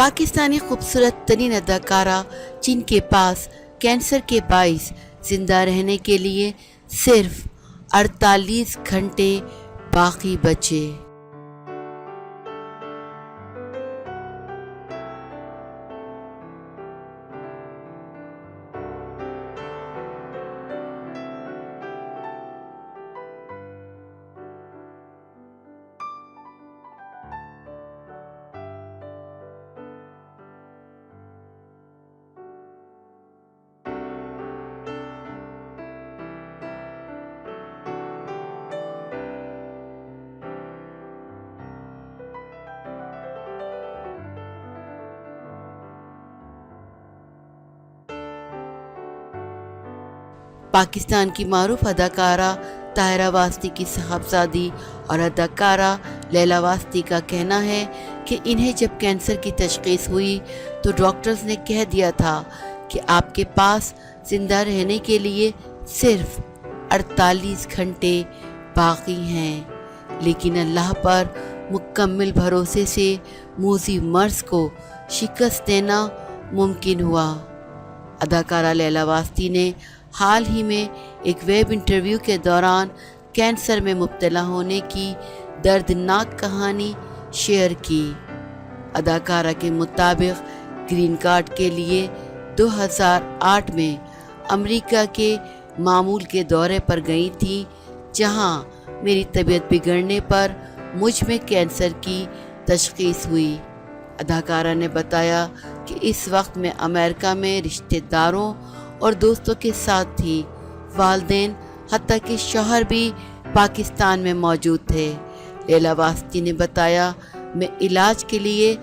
پاکستانی خوبصورت ترین اداکارہ جن کے پاس کینسر کے باعث زندہ رہنے کے لیے صرف 48 گھنٹے باقی بچے۔ پاکستان کی معروف اداکارہ طاہرہ واسطی کی صاحبزادی اور اداکارہ لیلا واسطی کا کہنا ہے کہ انہیں جب کینسر کی تشخیص ہوئی تو ڈاکٹرز نے کہہ دیا تھا کہ آپ کے پاس زندہ رہنے کے لیے صرف 48 گھنٹے باقی ہیں، لیکن اللہ پر مکمل بھروسے سے موذی مرض کو شکست دینا ممکن ہوا۔ اداکارہ لیلا واسطی نے حال ہی میں ایک ویب انٹرویو کے دوران کینسر میں مبتلا ہونے کی دردناک کہانی شیئر کی۔ اداکارہ کے مطابق گرین کارڈ کے لیے 2008 میں امریکہ کے معمول کے دورے پر گئی تھی، جہاں میری طبیعت بگڑنے پر مجھ میں کینسر کی تشخیص ہوئی۔ اداکارہ نے بتایا کہ اس وقت میں امریکہ میں رشتہ داروں اور دوستوں کے ساتھ تھی، والدین حتیٰ کہ شوہر بھی پاکستان میں موجود تھے۔ لیلا واسطی نے بتایا، میں علاج کے لیے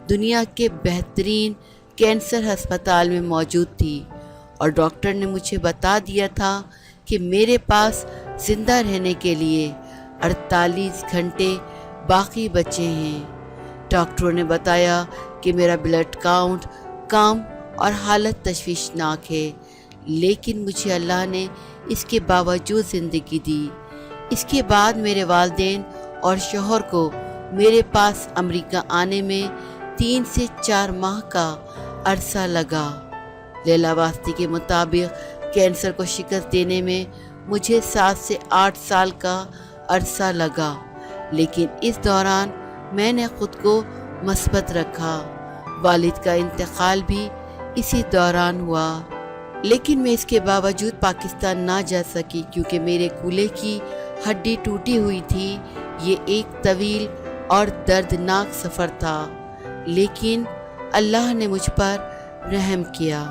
دنیا کے بہترین کینسر ہسپتال میں موجود تھی اور ڈاکٹر نے مجھے بتا دیا تھا کہ میرے پاس زندہ رہنے کے لیے 48 گھنٹے باقی بچے ہیں۔ ڈاکٹروں نے بتایا کہ میرا بلڈ کاؤنٹ کم اور حالت تشویشناک ہے، لیکن مجھے اللہ نے اس کے باوجود زندگی دی۔ اس کے بعد میرے والدین اور شوہر کو میرے پاس امریکہ آنے میں 3 سے 4 ماہ کا عرصہ لگا۔ لیلا واسطی کے مطابق کینسر کو شکست دینے میں مجھے 7 سے 8 سال کا عرصہ لگا، لیکن اس دوران میں نے خود کو مثبت رکھا۔ والد کا انتقال بھی اسی دوران ہوا، لیکن میں اس کے باوجود پاکستان نہ جا سکی کیونکہ میرے کولے کی ہڈی ٹوٹی ہوئی تھی۔ یہ ایک طویل اور دردناک سفر تھا، لیکن اللہ نے مجھ پر رحم کیا۔